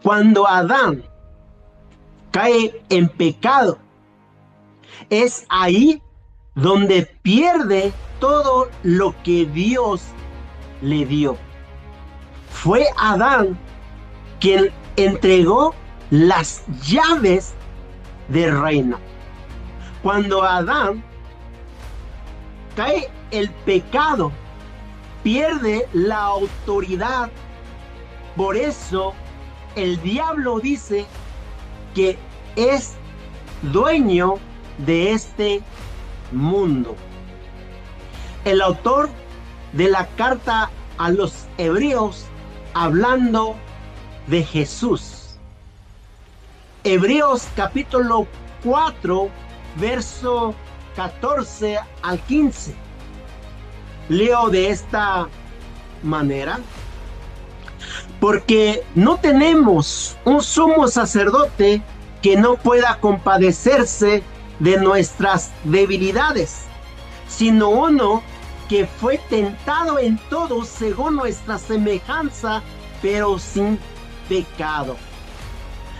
Cuando Adán cae en pecado, es ahí donde pierde todo lo que Dios le dio. Fue Adán quien entregó las llaves del reino. Cuando Adán cae el pecado, pierde la autoridad. Por eso el diablo dice que es dueño de este mundo. El autor de la carta a los Hebreos, hablando de Jesús. Hebreos capítulo 4, verso 14 al 15. Leo de esta manera: porque no tenemos un sumo sacerdote que no pueda compadecerse de nuestras debilidades, sino uno que fue tentado en todo según nuestra semejanza, pero sin pecado.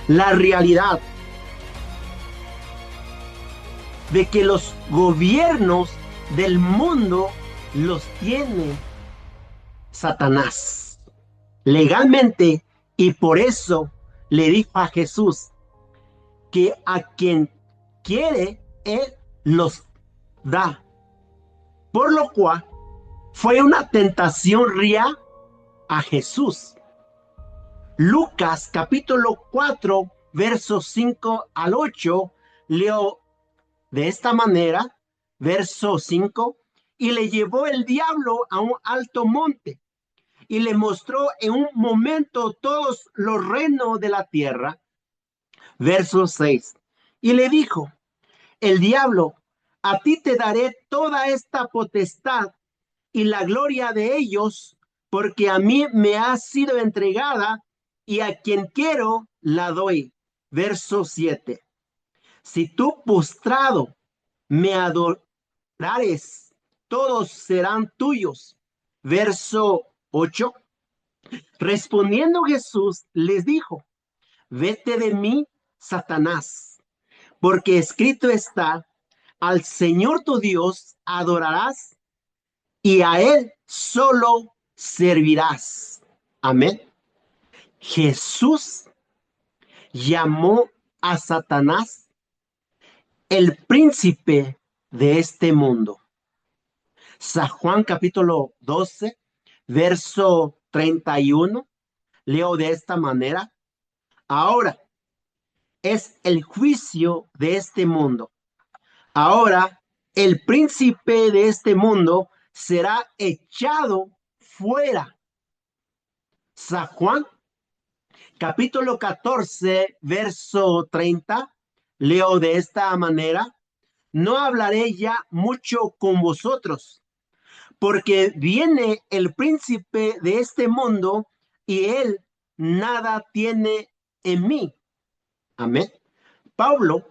La realidad de que los gobiernos del mundo los tiene Satanás legalmente, y por eso le dijo a Jesús que a quien quiere, él los da. Por lo cual fue una tentación real a Jesús. Lucas capítulo 4, versos 5 al 8, leo de esta manera, verso 5: y le llevó el diablo a un alto monte, y le mostró en un momento todos los reinos de la tierra. Verso 6: y le dijo el diablo: a ti te daré toda esta potestad y la gloria de ellos, porque a mí me ha sido entregada, y a quien quiero la doy. Verso 7: si tú postrado me adorares, todos serán tuyos. Verso 8: respondiendo Jesús les dijo: vete de mí, Satanás, porque escrito está: al Señor tu Dios adorarás, y a Él solo servirás. Amén. Jesús llamó a Satanás el príncipe de este mundo. San Juan capítulo 12, verso 31, leo de esta manera: ahora es el juicio de este mundo. Ahora el príncipe de este mundo será echado fuera. San Juan capítulo 14, verso 30, leo de esta manera: no hablaré ya mucho con vosotros, porque viene el príncipe de este mundo, y él nada tiene en mí. Amén. Pablo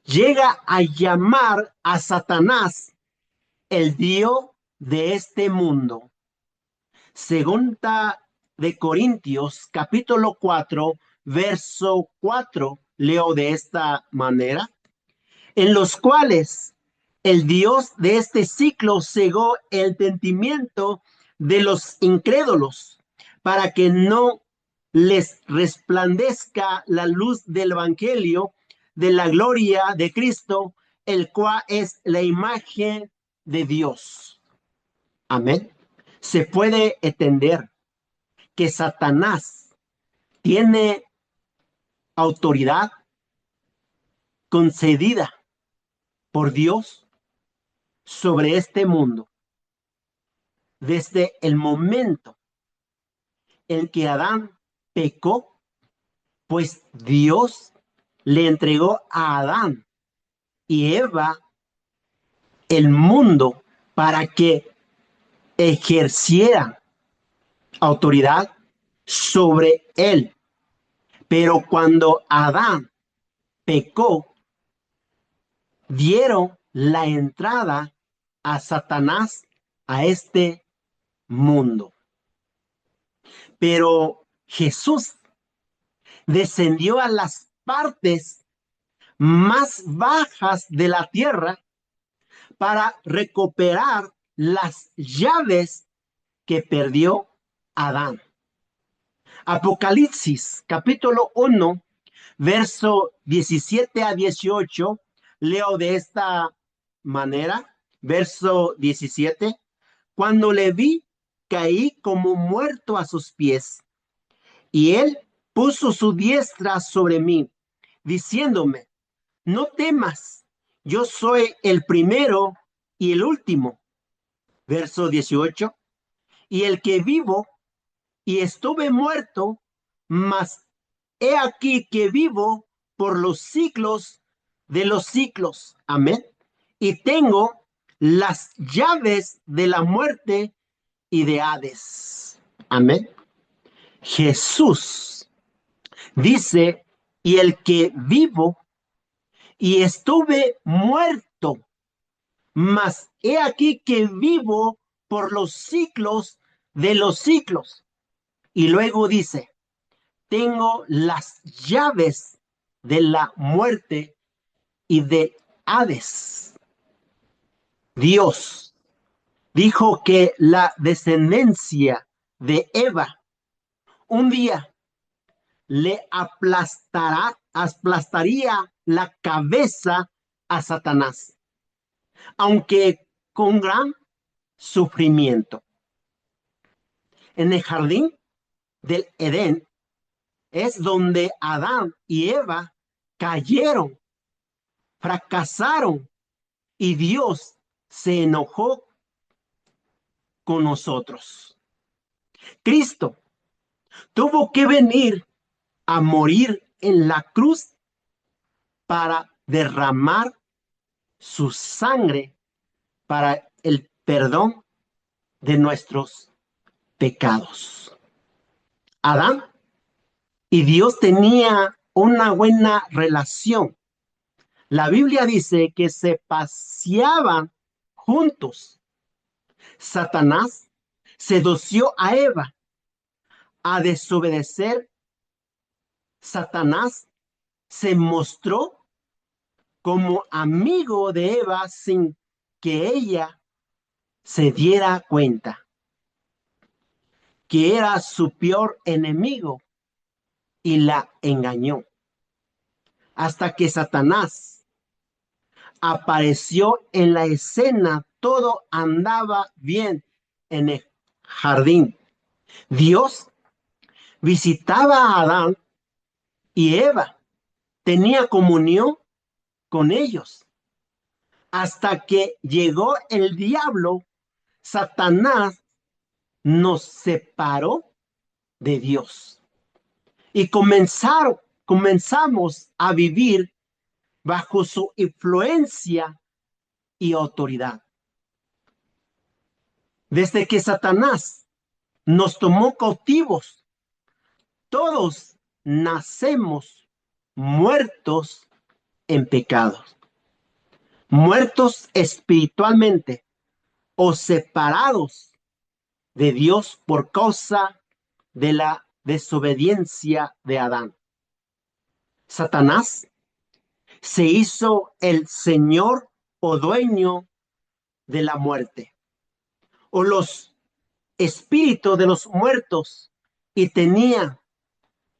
llega a llamar a Satanás el Dios de este mundo. Segunda de Corintios, capítulo 4, verso 4, leo de esta manera: en los cuales el Dios de este siglo cegó el entendimiento de los incrédulos, para que no les resplandezca la luz del evangelio de la gloria de Cristo, el cual es la imagen de Dios. Amén. Se puede entender que Satanás tiene autoridad concedida por Dios sobre este mundo desde el momento en que Adán pecó, pues Dios le entregó a Adán y Eva el mundo para que ejercieran autoridad sobre él. Pero cuando Adán pecó, dieron la entrada a Satanás a este mundo. Pero Jesús descendió a las partes más bajas de la tierra para recuperar las llaves que perdió Adán. Apocalipsis capítulo 1, verso 17 a 18, leo de esta manera, verso 17, cuando le vi, caí como muerto a sus pies, y él puso su diestra sobre mí, diciéndome, no temas, yo soy el primero y el último. Verso 18, y el que vivo y estuve muerto, mas he aquí que vivo por los siglos de los siglos. Amén. Y tengo las llaves de la muerte y de Hades. Amén. Jesús dice, y el que vivo y estuve muerto, mas he aquí que vivo por los siglos de los siglos. Y luego dice, tengo las llaves de la muerte y de Hades. Dios dijo que la descendencia de Eva un día le aplastaría la cabeza a Satanás, aunque con gran sufrimiento. En el jardín del Edén es donde Adán y Eva cayeron, fracasaron y Dios se enojó con nosotros. Cristo tuvo que venir a morir en la cruz para derramar su sangre para el perdón de nuestros pecados. Adán y Dios tenía una buena relación. La Biblia dice que se paseaban juntos. Satanás sedució a Eva a desobedecer. Satanás se mostró como amigo de Eva sin que ella se diera cuenta que era su peor enemigo y la engañó. Hasta que Satanás apareció en la escena, todo andaba bien en el jardín. Dios visitaba a Adán y Eva, tenía comunión con ellos. Hasta que llegó el diablo, Satanás nos separó de Dios. Y comenzamos a vivir bajo su influencia y autoridad. Desde que Satanás nos tomó cautivos, todos nacemos muertos en pecados, muertos espiritualmente o separados de Dios por causa de la desobediencia de Adán. Satanás se hizo el señor o dueño de la muerte, o los espíritus de los muertos, y tenía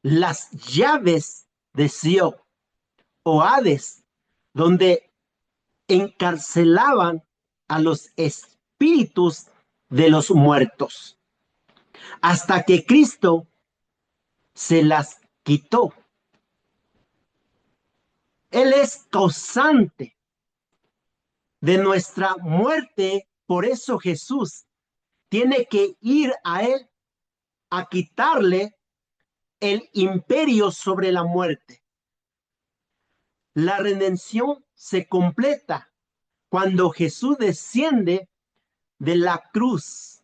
las llaves de Sion o Hades, donde encarcelaban a los espíritus de los muertos, hasta que Cristo se las quitó. Él es causante de nuestra muerte, por eso Jesús tiene que ir a él a quitarle el imperio sobre la muerte. La redención se completa cuando Jesús desciende de la cruz,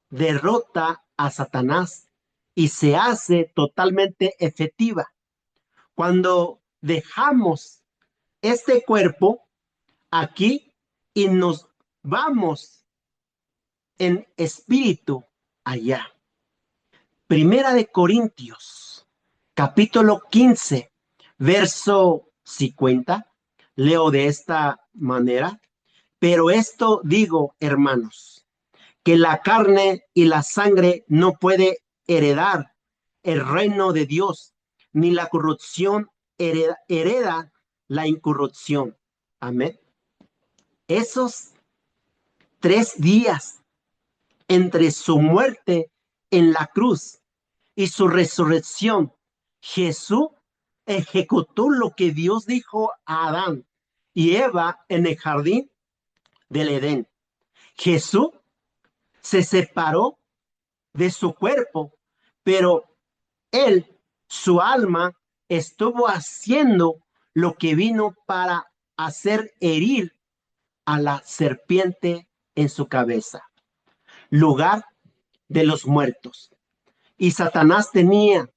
derrota a Satanás y se hace totalmente efectiva. Cuando dejamos este cuerpo aquí y nos vamos en espíritu allá. Primera de Corintios, capítulo 15, verso 50. Leo de esta manera. Pero esto digo, hermanos, que la carne y la sangre no puede heredar el reino de Dios, ni la corrupción hereda la incorrupción. Amén. Esos 3 días entre su muerte en la cruz y su resurrección, Jesús ejecutó lo que Dios dijo a Adán y Eva en el jardín del Edén. Jesús se separó de su cuerpo, pero él, su alma, estuvo haciendo lo que vino para hacer herir a la serpiente en su cabeza, lugar de los muertos. Y Satanás tenía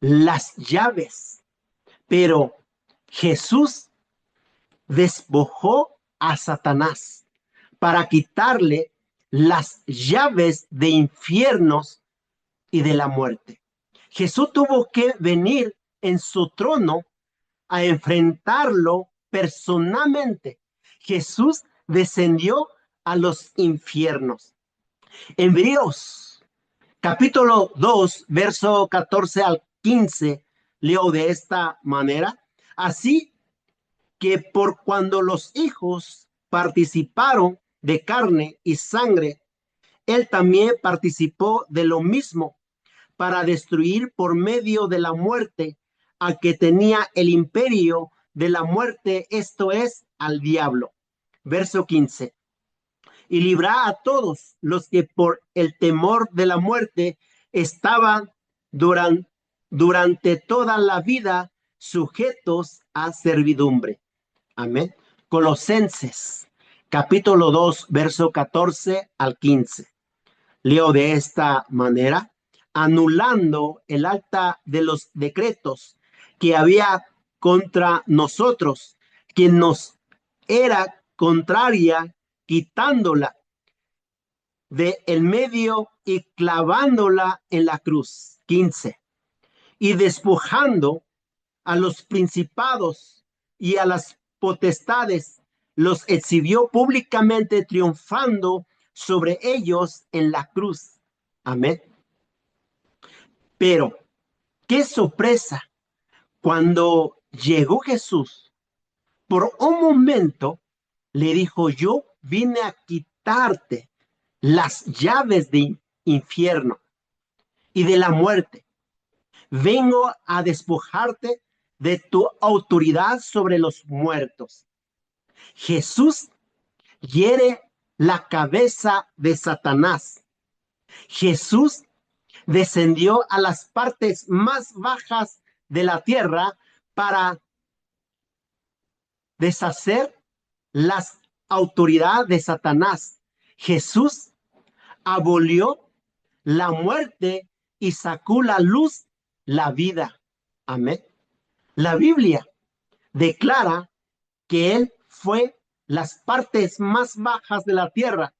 las llaves, pero Jesús despojó a Satanás para quitarle las llaves de infiernos y de la muerte. Jesús tuvo que venir en su trono a enfrentarlo personalmente. Jesús descendió a los infiernos. Hebreos capítulo 2, verso 14 al 15, leo de esta manera. Así que por cuando los hijos participaron de carne y sangre, él también participó de lo mismo para destruir por medio de la muerte al que tenía el imperio de la muerte, esto es, al diablo. Verso 15. Y librar a todos los que por el temor de la muerte estaban durante toda la vida sujetos a servidumbre. Amén. Colosenses, capítulo 2, verso 14 al 15. Leo de esta manera, anulando el acta de los decretos que había contra nosotros, que nos era contraria, quitándola de el medio y clavándola en la cruz. 15. Y despojando a los principados y a las potestades, los exhibió públicamente, triunfando sobre ellos en la cruz. Amén. Pero, qué sorpresa, cuando llegó Jesús, por un momento le dijo, yo vine a quitarte las llaves de infierno y de la muerte. Vengo a despojarte de tu autoridad sobre los muertos. Jesús hiere la cabeza de Satanás. Jesús descendió a las partes más bajas de la tierra para deshacer las autoridades de Satanás. Jesús abolió la muerte y sacó la luz la vida. Amén. La Biblia declara que él fue las partes más bajas de la tierra.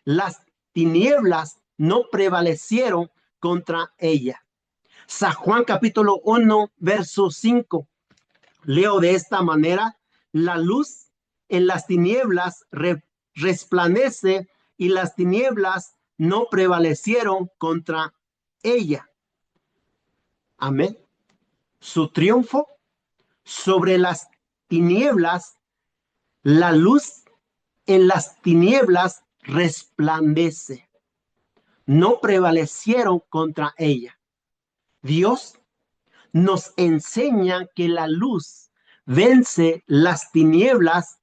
Las tinieblas no prevalecieron contra ella. San Juan capítulo 1, verso 5. Leo de esta manera, la luz en las tinieblas resplandece y las tinieblas no prevalecieron contra ella. Amén. Su triunfo sobre las tinieblas, la luz en las tinieblas resplandece. No prevalecieron contra ella. Dios nos enseña que la luz vence las tinieblas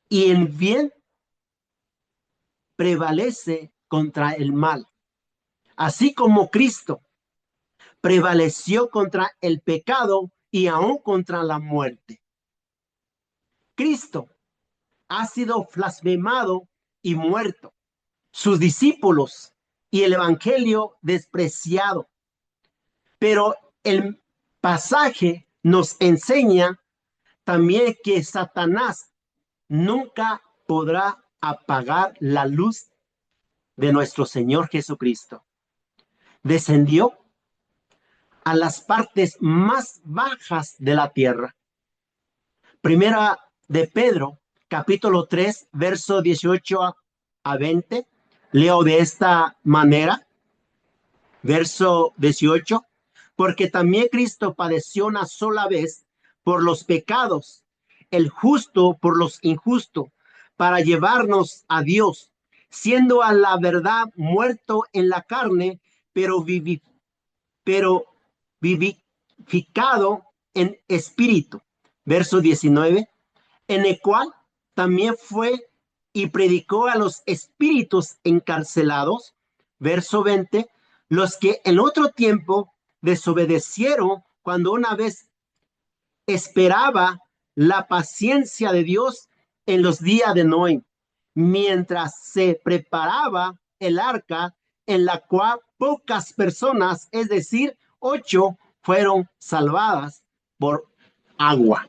y el bien prevalece contra el mal. Así como Cristo prevaleció contra el pecado y aún contra la muerte. Cristo ha sido blasfemado y muerto. Sus discípulos y el evangelio despreciado. Pero el pasaje nos enseña también que Satanás nunca podrá apagar la luz de nuestro Señor Jesucristo. Descendió a las partes más bajas de la tierra. Primera de Pedro, capítulo 3, verso 18 a 20. Leo de esta manera, verso 18. Porque también Cristo padeció una sola vez por los pecados, el justo por los injustos, para llevarnos a Dios, siendo a la verdad muerto en la carne, pero vivificado en espíritu. Verso 19, en el cual también fue y predicó a los espíritus encarcelados. Verso 20, los que en otro tiempo desobedecieron cuando una vez esperaba la paciencia de Dios en los días de Noé, mientras se preparaba el arca en la cual pocas personas, es decir, 8, fueron salvadas por agua.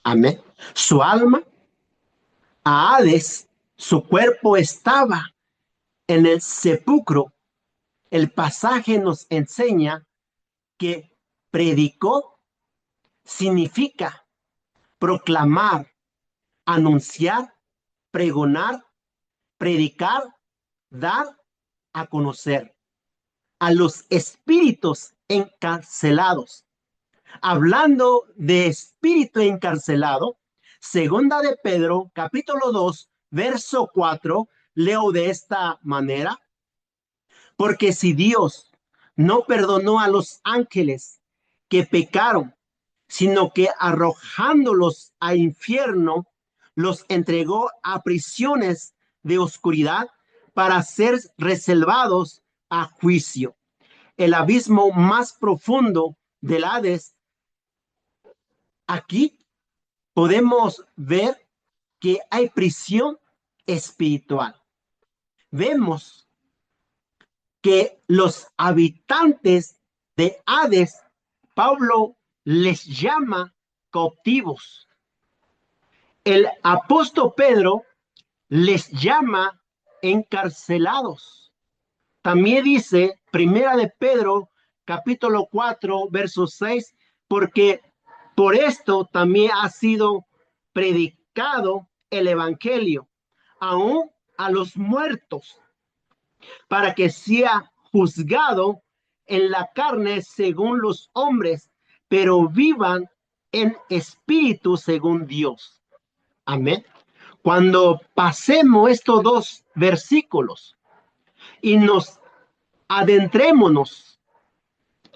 Amén. Su alma a Hades, su cuerpo estaba en el sepulcro. El pasaje nos enseña que predicó significa proclamar, anunciar, pregonar, predicar, dar a conocer a los espíritus encarcelados. Hablando de espíritu encarcelado, segunda de Pedro, capítulo 2, verso 4, leo de esta manera, porque si Dios no perdonó a los ángeles que pecaron, sino que arrojándolos al infierno, los entregó a prisiones de oscuridad para ser reservados a juicio. El abismo más profundo del Hades. Aquí podemos ver que hay prisión espiritual. Vemos que los habitantes de Hades, Pablo les llama cautivos. El apóstol Pedro les llama encarcelados. También dice, primera de Pedro, capítulo 4, verso 6, porque por esto también ha sido predicado el evangelio, aún a los muertos, para que sea juzgado en la carne según los hombres, pero vivan en espíritu según Dios. Amén. Cuando pasemos estos dos versículos y nos adentrémonos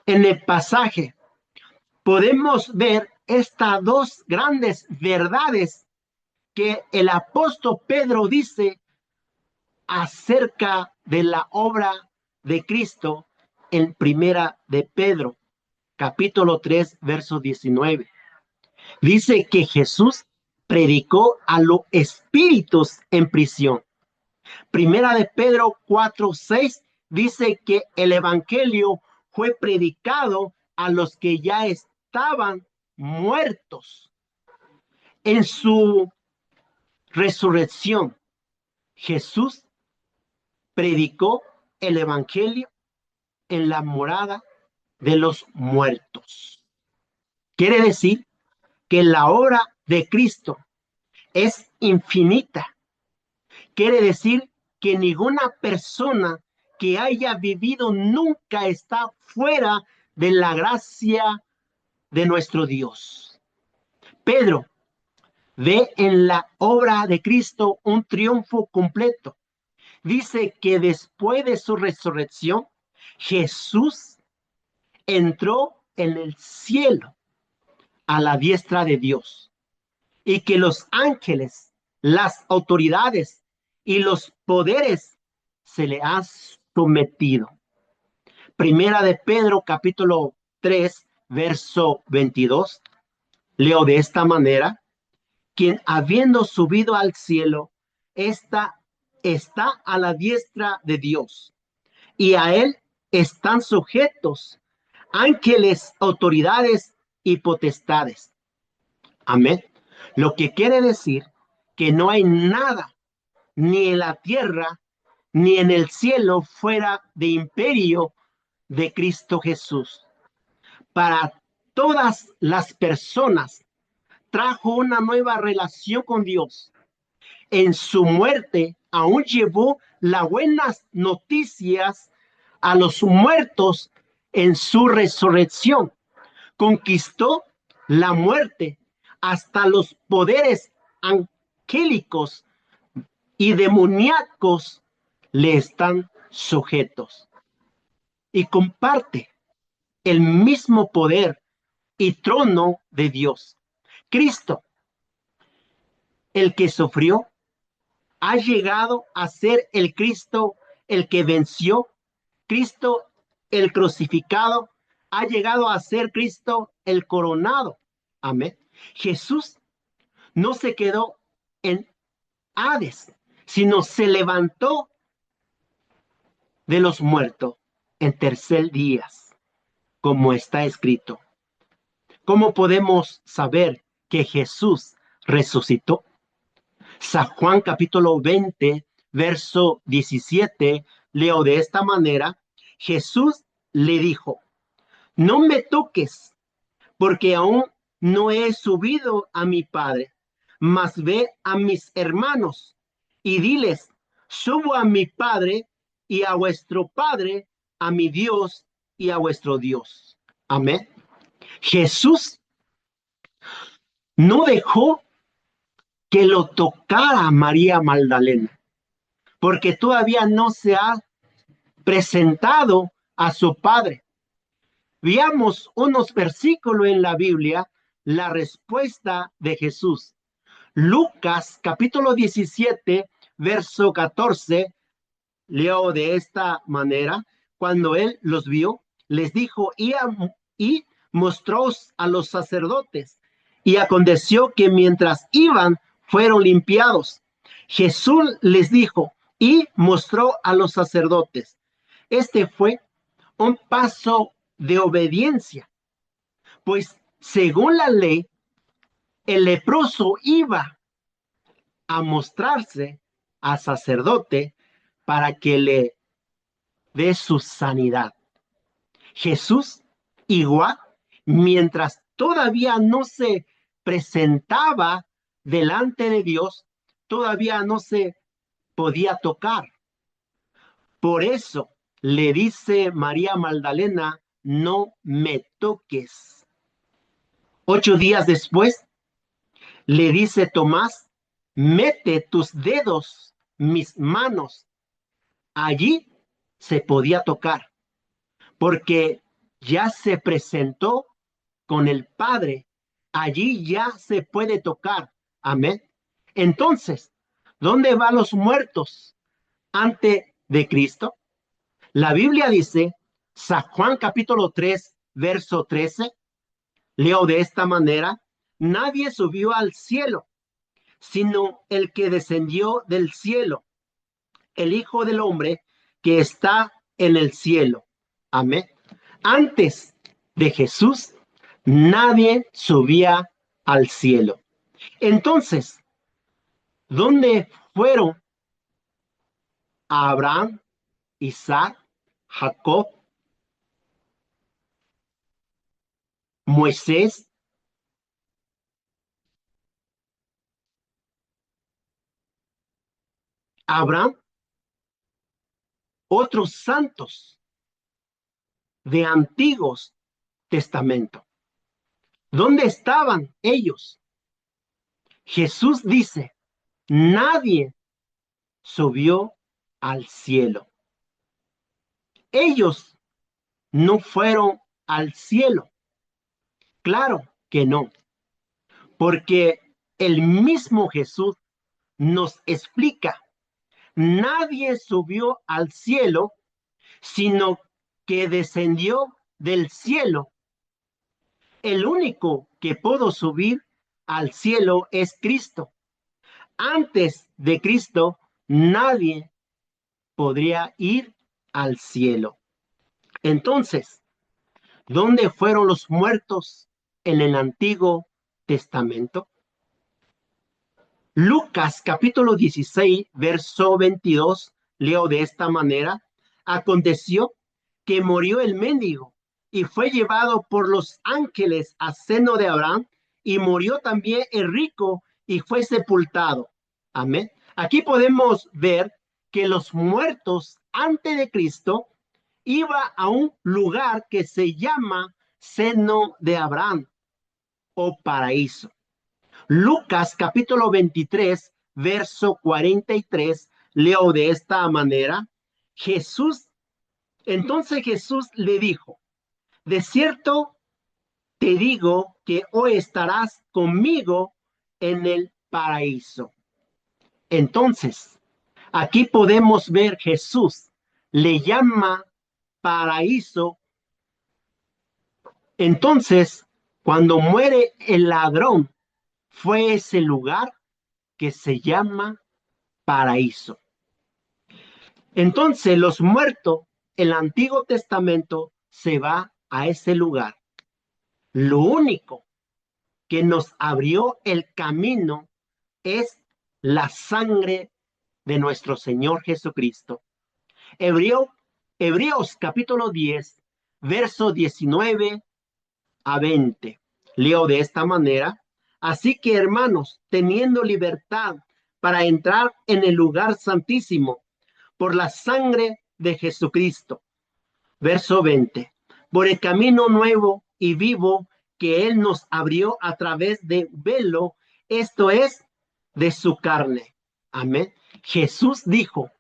en el pasaje, podemos ver estas dos grandes verdades que el apóstol Pedro dice acerca de la obra de Cristo en primera de Pedro, capítulo 3, verso 19. Dice que Jesús predicó a los espíritus en prisión. Primera de Pedro 4, 6 dice que el evangelio fue predicado a los que ya estaban muertos. En su resurrección, Jesús predicó el evangelio en la morada de los muertos. Quiere decir que la obra de Cristo es infinita. Quiere decir que ninguna persona que haya vivido nunca está fuera de la gracia de nuestro Dios. Pedro ve en la obra de Cristo un triunfo completo. Dice que después de su resurrección, Jesús entró en el cielo a la diestra de Dios y que los ángeles, las autoridades y los poderes se le han sometido. Primera de Pedro, capítulo 3, verso 22. Leo de esta manera, quien habiendo subido al cielo, está a la diestra de Dios, y a él están sujetos ángeles, autoridades y potestades. Amén. Lo que quiere decir que no hay nada, ni en la tierra, ni en el cielo, fuera de imperio de Cristo Jesús. para todas las personas. Trajo una nueva relación con Dios. En su muerte aún llevó las buenas noticias a los muertos en su resurrección. Conquistó la muerte, hasta los poderes angélicos y demoníacos le están sujetos. Y comparte el mismo poder y trono de Dios. Cristo, el que sufrió, ha llegado a ser el Cristo, el que venció. Cristo, el crucificado, ha llegado a ser Cristo, el coronado. Amén. Jesús no se quedó en Hades, sino se levantó de los muertos en tercer día, como está escrito. ¿Cómo podemos saber que Jesús resucitó? San Juan capítulo 20, verso 17, leo de esta manera: Jesús le dijo, no me toques, porque aún no he subido a mi Padre, mas ve a mis hermanos y diles, subo a mi Padre y a vuestro Padre, a mi Dios y a vuestro Dios. Amén. Jesús no dejó que lo tocara María Magdalena, porque todavía no se ha presentado a su Padre. Veamos unos versículos en la Biblia, la respuesta de Jesús. Lucas capítulo 17, verso 14, leo de esta manera: cuando él los vio, les dijo, y mostró a los sacerdotes, y aconteció que mientras iban, fueron limpiados. Jesús les dijo, y mostró a los sacerdotes. Este fue un paso de obediencia, pues según la ley, el leproso iba a mostrarse al sacerdote para que le dé su sanidad. Jesús, igual, mientras todavía no se presentaba delante de Dios, todavía no se podía tocar. Por eso le dice María Magdalena, no me toques. 8 días después, le dice Tomás, mete tus dedos, mis manos. Allí se podía tocar, porque ya se presentó con el Padre. Allí ya se puede tocar. Amén. Entonces, ¿dónde van los muertos antes de Cristo? La Biblia dice, San Juan capítulo 3, verso 13, leo de esta manera, nadie subió al cielo, sino el que descendió del cielo, el Hijo del Hombre que está en el cielo. Amén. Antes de Jesús, nadie subía al cielo. Entonces, ¿dónde fueron Abraham, Isaac, Jacob, Moisés, Abraham, otros santos de antiguos testamentos? ¿Dónde estaban ellos? Jesús dice, nadie subió al cielo. Ellos no fueron al cielo. Claro que no, porque el mismo Jesús nos explica, nadie subió al cielo, sino que descendió del cielo. El único que pudo subir al cielo es Cristo. Antes de Cristo, nadie podría ir al cielo. Entonces, ¿dónde fueron los muertos en el Antiguo Testamento? Lucas capítulo 16, verso 22, leo de esta manera, aconteció que murió el mendigo y fue llevado por los ángeles al seno de Abraham, y murió también el rico y fue sepultado. Amén. Aquí podemos ver que los muertos antes de Cristo iba a un lugar que se llama seno de Abraham o paraíso. Lucas capítulo 23, verso 43, leo de esta manera. Entonces Jesús le dijo, de cierto te digo que hoy estarás conmigo en el paraíso. Entonces, aquí podemos ver Jesús le llama paraíso. Entonces, cuando muere el ladrón, fue ese lugar que se llama paraíso. Entonces, los muertos, el Antiguo Testamento se va a ese lugar. Lo único que nos abrió el camino es la sangre de nuestro Señor Jesucristo. Hebreos capítulo 10, verso 19 a 20. Leo de esta manera. Así que, hermanos, teniendo libertad para entrar en el lugar santísimo por la sangre de Jesucristo. Verso 20. Por el camino nuevo y vivo que Él nos abrió a través de velo, esto es, de su carne. Amén. Jesús dijo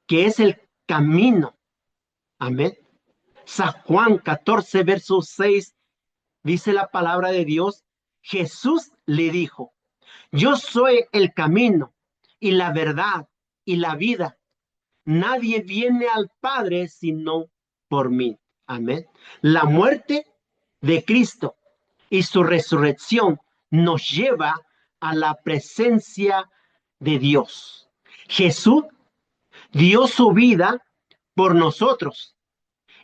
que es el camino. Amén. San Juan 14, verso 6, dice la palabra de Dios. Jesús le dijo, yo soy el camino y la verdad y la vida. Nadie viene al Padre sino por mí. Amén. La muerte de Cristo y su resurrección nos lleva a la presencia de Dios. Jesús dio su vida por nosotros.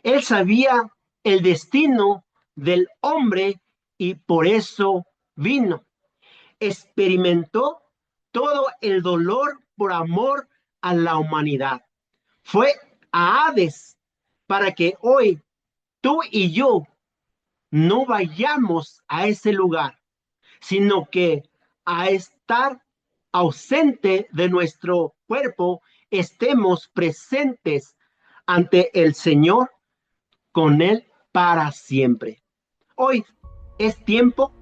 Él sabía el destino del hombre y por eso vino. Experimentó todo el dolor por amor a la humanidad. Fue a Hades para que hoy tú y yo no vayamos a ese lugar, sino que a estar ausente de nuestro cuerpo, estemos presentes ante el Señor con Él para siempre. Hoy es tiempo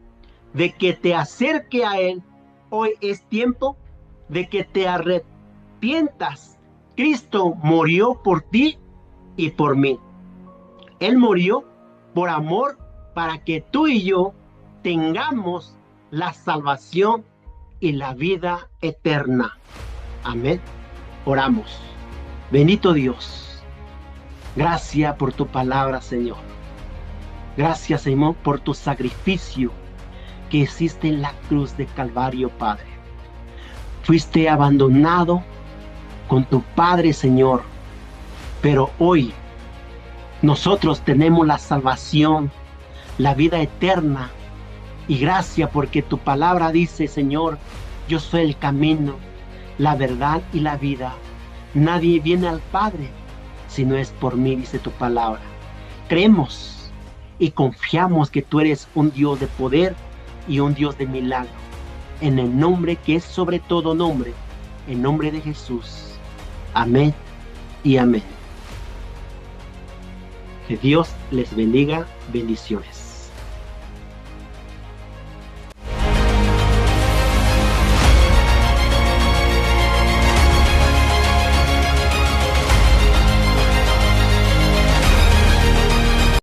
de que te acerque a Él. Hoy es tiempo de que te arrepientas. Cristo murió por ti y por mí. Él murió por amor para que tú y yo tengamos la salvación y la vida eterna. Amén. Oramos. Bendito Dios. Gracias por tu palabra, Señor. Gracias, Señor, por tu sacrificio que hiciste en la cruz de Calvario, Padre. Fuiste abandonado con tu Padre, Señor, pero hoy nosotros tenemos la salvación, la vida eterna, y gracias porque tu palabra dice, Señor, yo soy el camino, la verdad y la vida. Nadie viene al Padre si no es por mí, dice tu palabra. Creemos y confiamos que tú eres un Dios de poder y un Dios de milagro. En el nombre que es sobre todo nombre, en nombre de Jesús. Amén y amén. Que Dios les bendiga. Bendiciones.